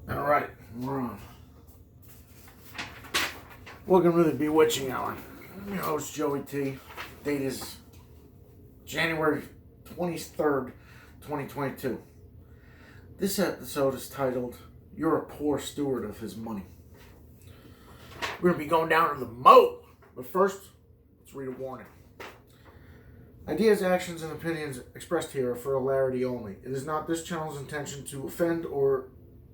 All right, we're on. Welcome to the Bewitching Hour. I'm your host, Joey T. Date is January 23rd, 2022. This episode is titled, You're a Poor Steward of His Money. We're going to be going down to the moat. But first, let's read a warning. Ideas, actions, and opinions expressed here are for hilarity only. It is not this channel's intention to offend or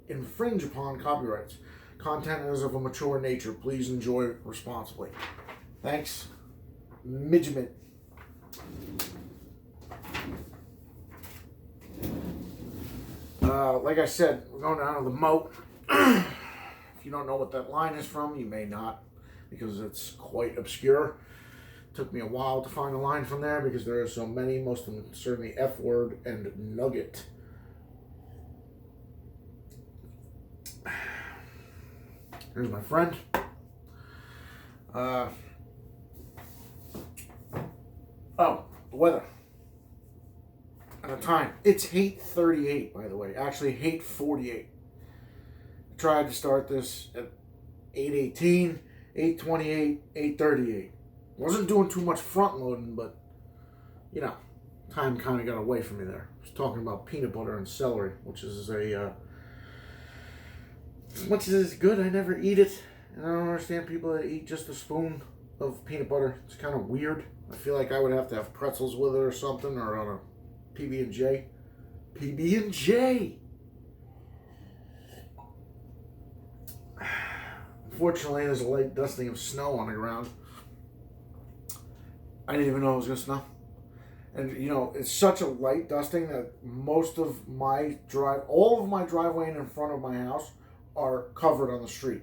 infringe upon copyrights. Content is of a mature nature. Please enjoy responsibly. Thanks. Midgement. Like I said, we're going down to the moat. If you don't know what that line is from, you may not, because it's quite obscure. Took me a while to find a line from there because there are so many, most of them certainly F word and nugget. Here's my friend. The weather. And the time. It's 8:38, by the way. Actually, 8:48. I tried to start this at 8:18, 8:28, 8:38. Wasn't doing too much front loading, but, you know, time kind of got away from me there. I was talking about peanut butter and celery, which is as much as it's good, I never eat it. And I don't understand people that eat just a spoon of peanut butter. It's kind of weird. I feel like I would have to have pretzels with it or something, or on a PB&J. PB&J! Unfortunately, there's a light dusting of snow on the ground. I didn't even know it was going to snow. And, you know, it's such a light dusting that most of my all of my driveway and in front of my house are covered on the street.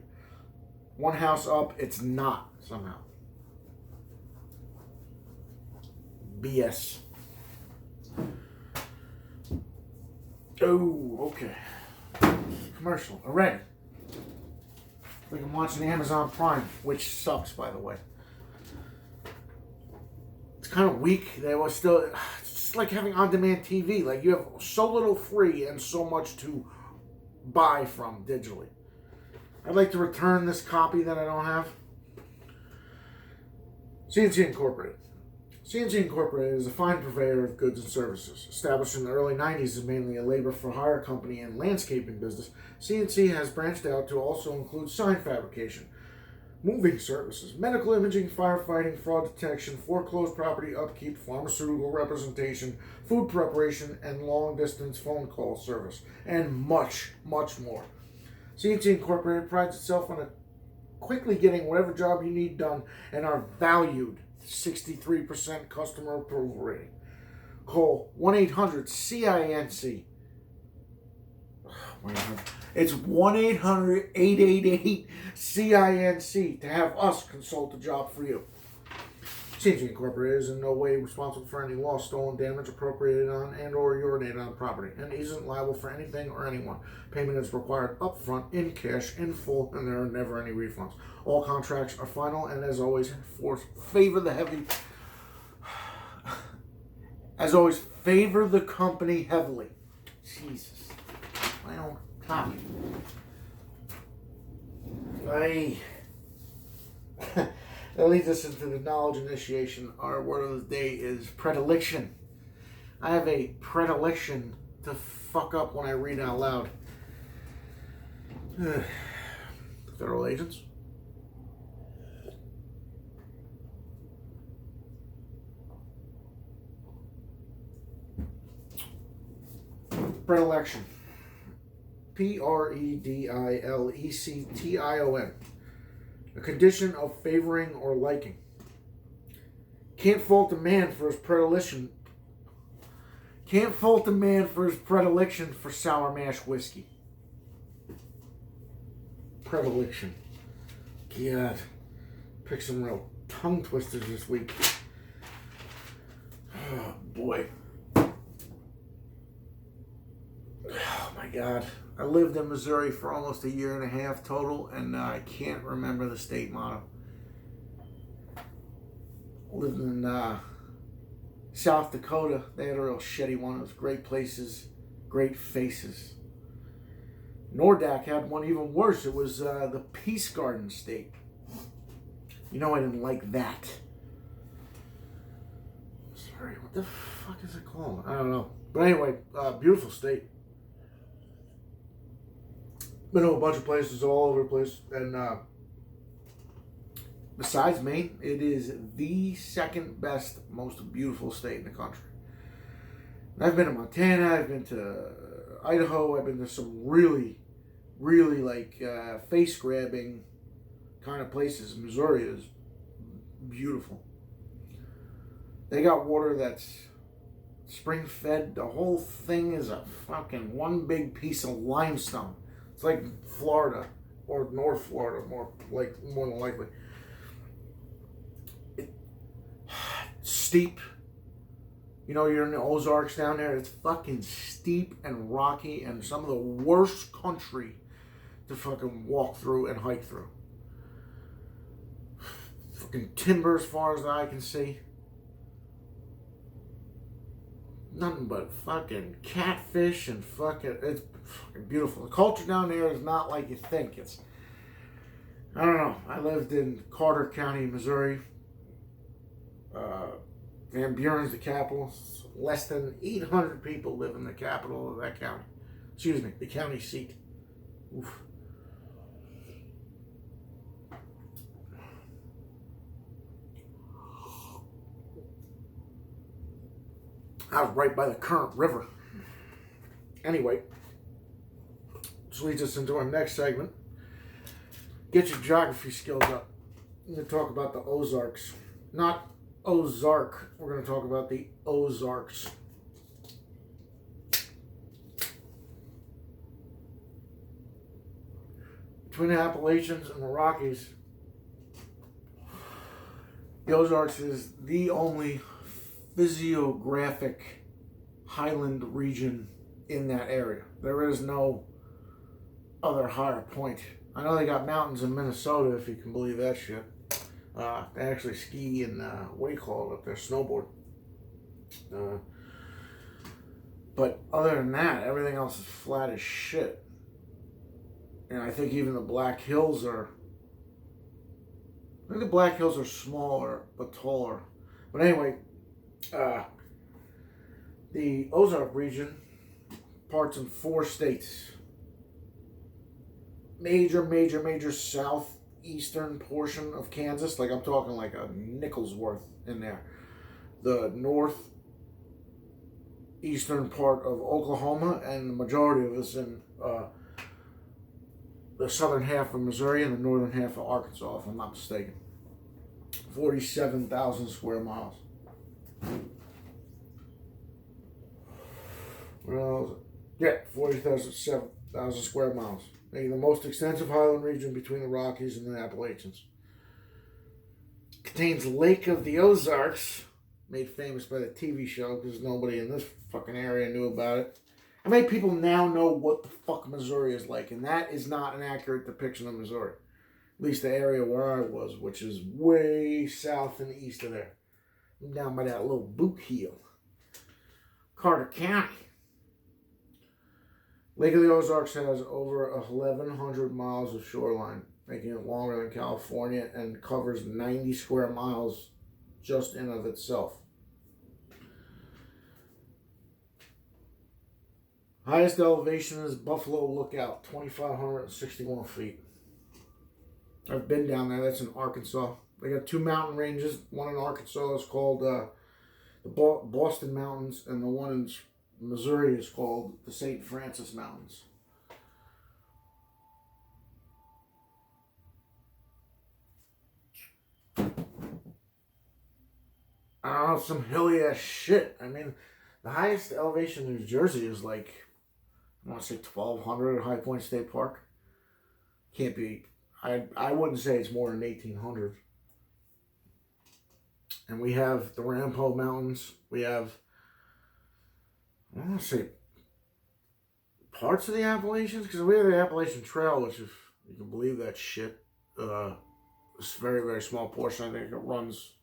One house up, it's not somehow. BS. Oh, okay. Commercial already. Like I'm watching Amazon Prime, which sucks, by the way. It's kind of weak. They was still. It's just like having on-demand TV. Like you have so little free and so much to buy from digitally. I'd like to return this copy that I don't have. CNC Incorporated. CNC Incorporated is a fine purveyor of goods and services. Established in the early 90s as mainly a labor-for-hire company and landscaping business, CNC has branched out to also include sign fabrication, moving services, medical imaging, firefighting, fraud detection, foreclosed property upkeep, pharmaceutical representation, food preparation, and long-distance phone call service, and much, much more. CNC Incorporated prides itself on quickly getting whatever job you need done and are valued 63% customer approval rating. Call 1-800-CINC. Oh my God. It's 1-800-888-CINC to have us consult a job for you. CNC Incorporated is in no way responsible for any loss, stolen, damage, appropriated on, and or urinated on property, and isn't liable for anything or anyone. Payment is required upfront, in cash, in full, and there are never any refunds. All contracts are final, and as always, favor the heavy. As always, favor the company heavily. Jesus, my own copy. That leads us into the knowledge initiation. Our word of the day is predilection. I have a predilection to fuck up when I read out loud. Federal agents. Predilection. Predilection. A condition of favoring or liking. Can't fault a man for his predilection. Can't fault a man for his predilection for sour mash whiskey. Predilection. God. Pick some real tongue twisters this week. Oh, boy. Oh, my God. I lived in Missouri for almost a year and a half total, and I can't remember the state motto. Lived in South Dakota. They had a real shitty one. It was great places, great faces. Nordak had one even worse. It was the Peace Garden State. You know, I didn't like that. Sorry, what the fuck is it called? I don't know. But anyway, beautiful state. Been to a bunch of places all over the place. And besides Maine, it is the second best, most beautiful state in the country. And I've been to Montana, I've been to Idaho, I've been to some really, really like face-grabbing kind of places. Missouri is beautiful. They got water that's spring-fed. The whole thing is a fucking one big piece of limestone. It's like Florida or North Florida, more than likely. Steep. You know, you're in the Ozarks down there. It's fucking steep and rocky and some of the worst country to fucking walk through and hike through. Fucking timber as far as the eye can see. Nothing but fucking catfish and fucking... It's fucking beautiful. The culture down there is not like you think. It's... I don't know. I lived in Carter County, Missouri. Van Buren's the capital. Less than 800 people live in the capital of that county. Excuse me, the county seat. Oof. I was right by the current river. Anyway, this leads us into our next segment. Get your geography skills up. I'm going to talk about the Ozarks. Not Ozark. We're going to talk about the Ozarks. Between the Appalachians and the Rockies, the Ozarks is the only physiographic highland region in that area. There is no other higher point. I know they got mountains in Minnesota, if you can believe that shit. They actually ski and, what do you call it up there? Snowboard. But other than that, everything else is flat as shit. And I think even the Black Hills are... I think the Black Hills are smaller, but taller. But anyway, the Ozark region parts in 4 states. Major southeastern portion of Kansas. Like I'm talking like a nickel's worth in there. The northeastern part of Oklahoma, and the majority of us in the southern half of Missouri and the northern half of Arkansas, if I'm not mistaken. 47,000 square miles. Well, yeah, 47,000 square miles. Making the most extensive highland region between the Rockies and the Appalachians. Contains Lake of the Ozarks, made famous by the TV show because nobody in this fucking area knew about it. How many people now know what the fuck Missouri is like? And that is not an accurate depiction of Missouri. At least the area where I was, which is way south and east of there. I'm down by that little boot heel. Carter County. Lake of the Ozarks has over 1,100 miles of shoreline, making it longer than California, and covers 90 square miles just in of itself. Highest elevation is Buffalo Lookout, 2,561 feet. I've been down there. That's in Arkansas. They got 2 mountain ranges. One in Arkansas is called the Boston Mountains, and the one in Missouri is called the St. Francis Mountains. I don't know, some hilly ass shit. I mean, the highest elevation in New Jersey is like, I want to say 1,200 at High Point State Park. Can't be, I wouldn't say it's more than 1,800. And we have the Rampo Mountains. We have, I want to say, parts of the Appalachians, because we have the Appalachian Trail, which, if you can believe that shit, it's a very, very small portion. I think it runs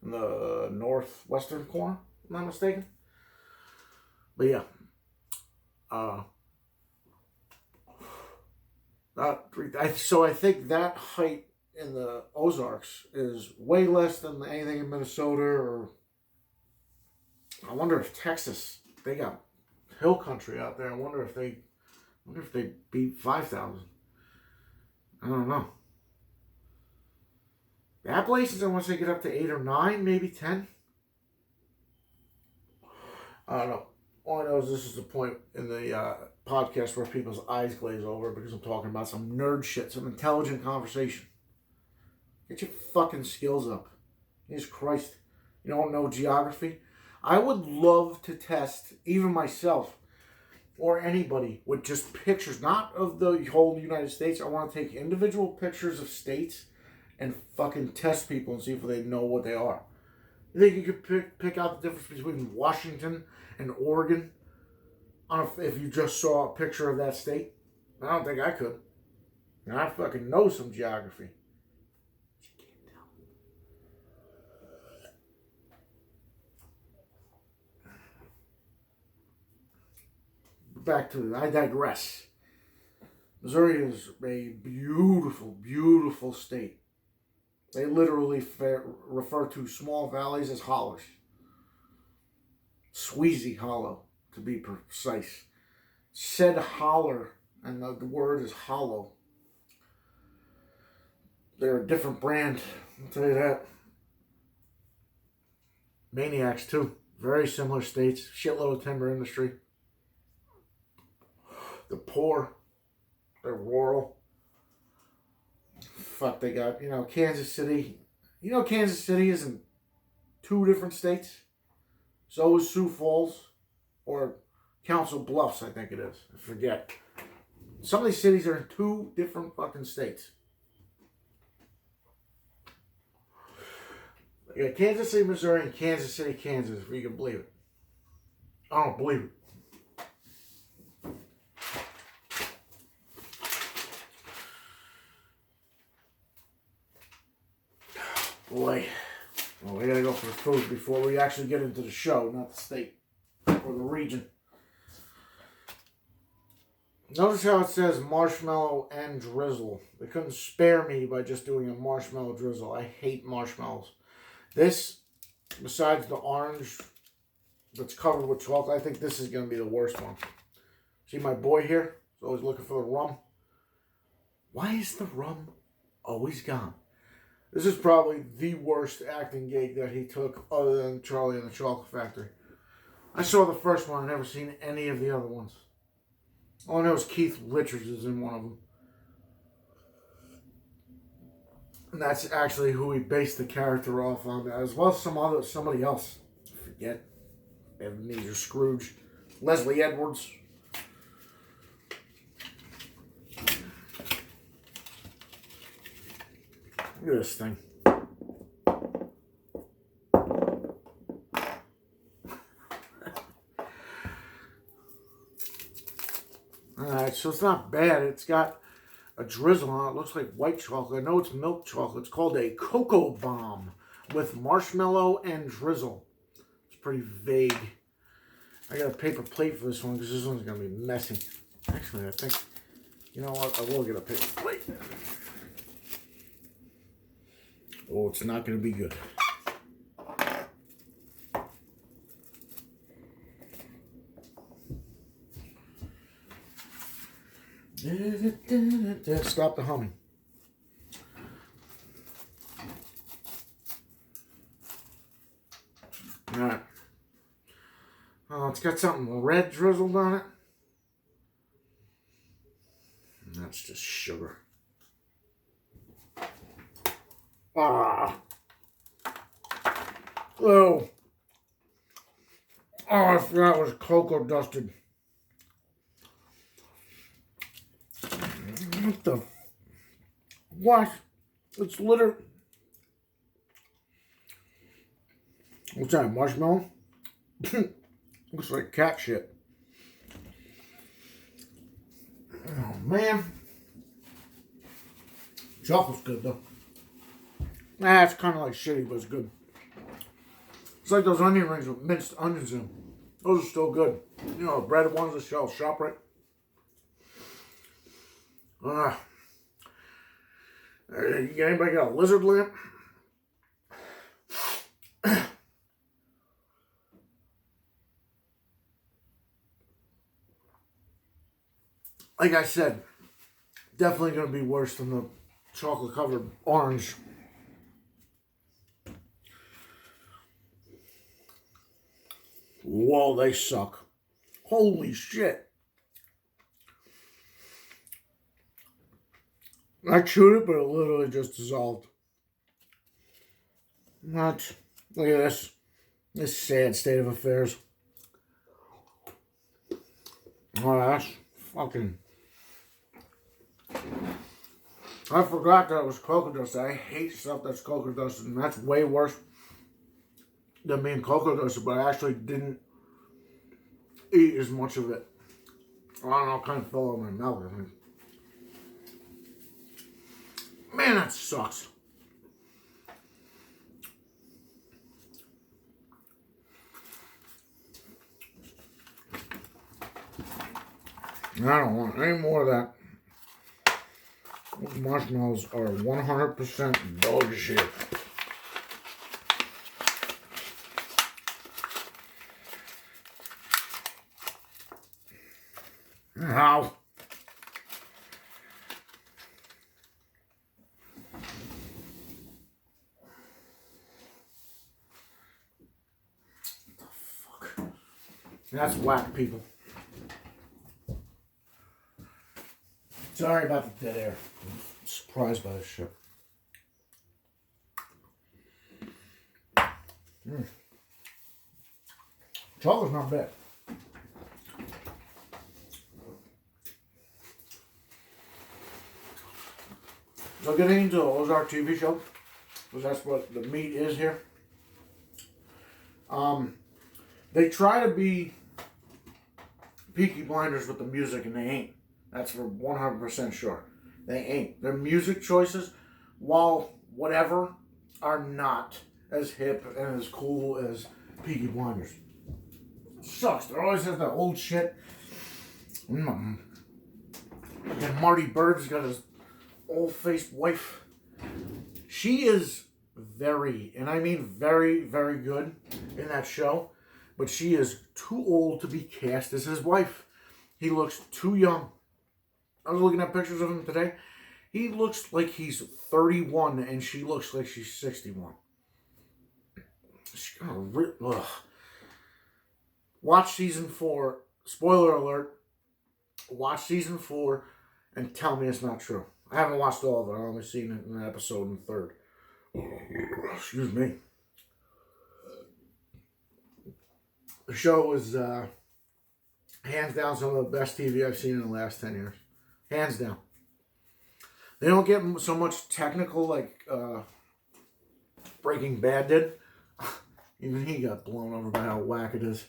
in the northwestern corner, if I'm not mistaken. But yeah, So I think that height in the Ozarks is way less than anything in Minnesota, or I wonder if Texas, they got hill country out there. I wonder if they beat 5,000. I don't know. The Appalachians, I want to say, get up to 8 or 9, maybe 10. I don't know. All I know is this is the point in the podcast where people's eyes glaze over because I'm talking about some nerd shit, some intelligent conversation. Get your fucking skills up. Jesus Christ. You don't know geography? I would love to test, even myself, or anybody, with just pictures, not of the whole United States. I want to take individual pictures of states and fucking test people and see if they know what they are. You think you could pick out the difference between Washington and Oregon if you just saw a picture of that state? I don't think I could. And I fucking know some geography. You can't tell. Back to I digress. Missouri is a beautiful, beautiful state. They literally refer to small valleys as hollers. Sweezy Hollow, to be precise. Said holler, and the word is hollow. They're a different brand, I'll tell you that. Maniacs, too. Very similar states. Shitload of timber industry. The poor. They're rural. Fuck, they got, Kansas City. Kansas City is in 2 different states. So is Sioux Falls. Or Council Bluffs, I think it is. I forget. Some of these cities are in 2 different fucking states. You got Kansas City, Missouri, and Kansas City, Kansas, if you can believe it. I don't believe it. Boy, well, we gotta go for the food before we actually get into the show, not the state or the region. Notice how it says marshmallow and drizzle. They couldn't spare me by just doing a marshmallow drizzle. I hate marshmallows. This, besides the orange that's covered with chocolate, I think this is going to be the worst one. See my boy here? He's always looking for the rum. Why is the rum always gone? This is probably the worst acting gig that he took other than Charlie and the Chocolate Factory. I saw the first one. I've never seen any of the other ones. All I know is Keith Richards is in one of them. And that's actually who he based the character off on, as well as somebody else. I forget. Ebenezer Scrooge. Leslie Edwards. Look at this thing. Alright, so it's not bad. It's got a drizzle on it. It looks like white chocolate. I know it's milk chocolate. It's called a cocoa bomb with marshmallow and drizzle. It's pretty vague. I got a paper plate for this one because this one's going to be messy. Actually, I think, you know what? I will get a paper plate. Oh, it's not going to be good. Stop the humming. Alright. Oh, it's got something red drizzled on it. And that's just sugar. Ah. Oh. Oh, I forgot it was cocoa dusted. What the? What? It's literally. What's that? Marshmallow? Looks like cat shit. Oh man. Chocolate's good though. Nah, it's kind of like shitty, but it's good. It's like those onion rings with minced onions in them. Those are still good. You know, the breaded ones that sell ShopRite. Uh, anybody got a lizard lamp? Like I said, definitely going to be worse than the chocolate covered orange. Whoa, they suck. Holy shit. I chewed it, but it literally just dissolved. Not. Look at this. This sad state of affairs. Oh, that's fucking. I forgot that it was cocoa dust. I hate stuff that's cocoa dust, and that's way worse than being cocoa dust, but I actually didn't eat as much of it. I don't know, it kind of fell out of my mouth, I think. Man, that sucks. I don't want any more of that. Those marshmallows are 100% dog shit. How? What the fuck? That's whack, people. Sorry about the dead air. I'm surprised by this shit. Chocolate's not bad. So getting into the Ozark TV show, because that's what the meat is here. They try to be Peaky Blinders with the music, and they ain't. That's for 100% sure. They ain't. Their music choices, while whatever, are not as hip and as cool as Peaky Blinders. It sucks. They always have that old shit. And Marty Bird's got his old-faced wife. She is very, and I mean very, very good in that show, but she is too old to be cast as his wife. He looks too young. I was looking at pictures of him today. He looks like he's 31 and she looks like she's 61. Ugh. Watch season 4. Spoiler alert. Watch season 4 and tell me it's not true. I haven't watched all of it. I've only seen it in an episode in the third. Excuse me. The show is hands down some of the best TV I've seen in the last 10 years. Hands down. They don't get so much technical like Breaking Bad did. Even he got blown over by how whack it is.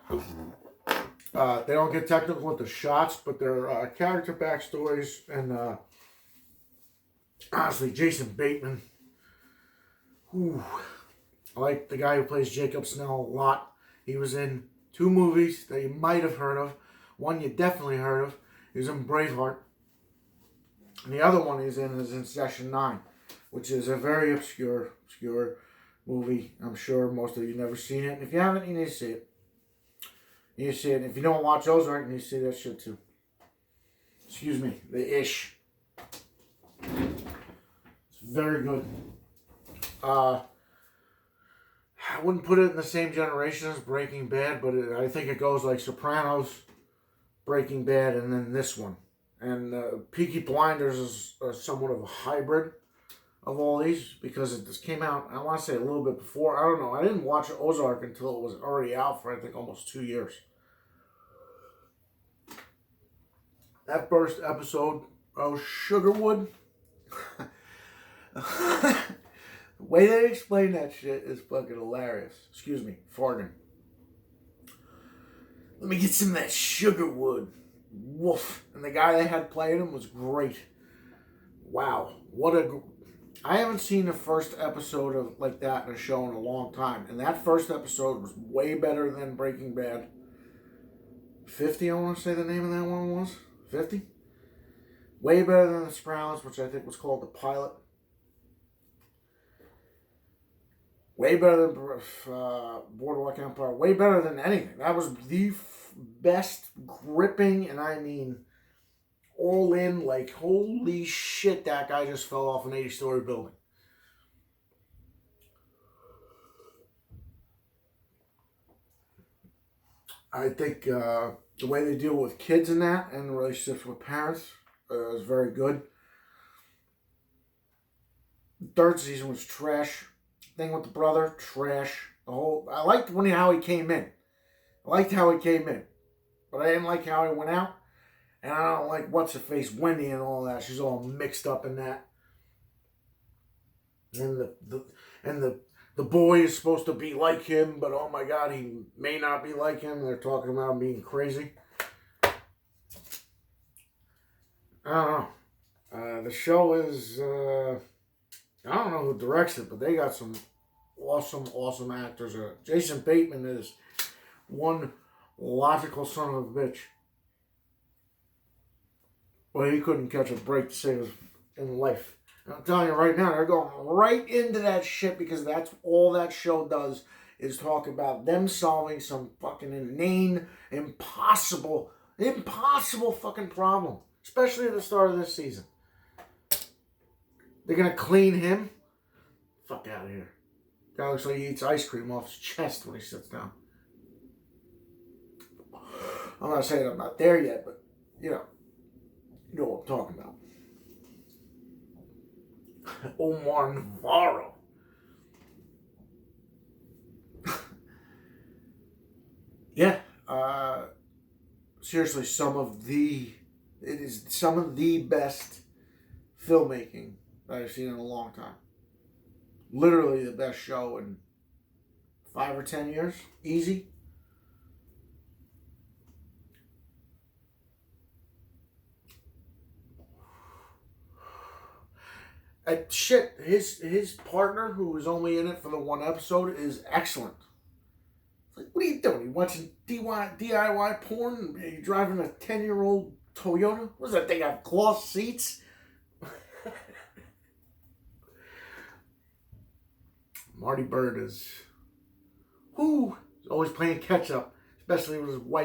They don't get technical with the shots, but their character backstories and honestly, Jason Bateman. Whew. I like the guy who plays Jacob Snell a lot. He was in 2 movies that you might have heard of. One you definitely heard of. He was in Braveheart. And the other one he's in is in Session 9, which is a very obscure movie. I'm sure most of you never seen it. And if you haven't, you need to see it. You need to see it. And if you don't watch Ozark, you need to see that shit too. Excuse me. The Ish. It's very good. I wouldn't put it in the same generation as Breaking Bad, but I think it goes like Sopranos, Breaking Bad, and then this one. And Peaky Blinders is somewhat of a hybrid of all these because it just came out, I want to say a little bit before. I don't know. I didn't watch Ozark until it was already out for, I think, almost 2 years. That first episode, Sugarwood. The way they explain that shit is fucking hilarious. Excuse me, farting. Let me get some of that Sugarwood. Woof. And the guy they had playing him was great. Wow. I haven't seen the first episode of like that in a show in a long time. And that first episode was way better than Breaking Bad. 50, I want to say the name of that one was. 50? Way better than The Sopranos, which I think was called the pilot. Way better than Boardwalk Empire. Way better than anything. That was the best gripping, and I mean all in, like, holy shit, that guy just fell off an 80-story building. I think the way they deal with kids in that and the relationships with parents is very good. The third season was trash. Thing with the brother, trash. I liked how he came in. But I didn't like how he went out. And I don't like what's her face, Wendy, and all that. She's all mixed up in that. And the boy is supposed to be like him, but oh my God, he may not be like him. They're talking about him being crazy. I don't know. The show is, I don't know who directs it, but they got some awesome actors. Jason Bateman is one logical son of a bitch. Well, he couldn't catch a break to save his in life. I'm telling you right now, they're going right into that shit because that's all that show does is talk about them solving some fucking inane, impossible fucking problem. Especially at the start of this season. They're gonna clean him? Fuck out of here. Guy looks like he eats ice cream off his chest when he sits down. I'm not saying I'm not there yet, but you know what I'm talking about. Omar Navarro. Yeah, seriously, it is some of the best filmmaking that I've seen in a long time. Literally the best show in 5 or 10 years. Easy. His partner, who was only in it for the one episode, is excellent. Like, what are you doing? You watching DIY porn? Are you driving a 10-year-old Toyota? What does that thing have? Cloth seats? Marty Bird is always playing catch up, especially with his wife.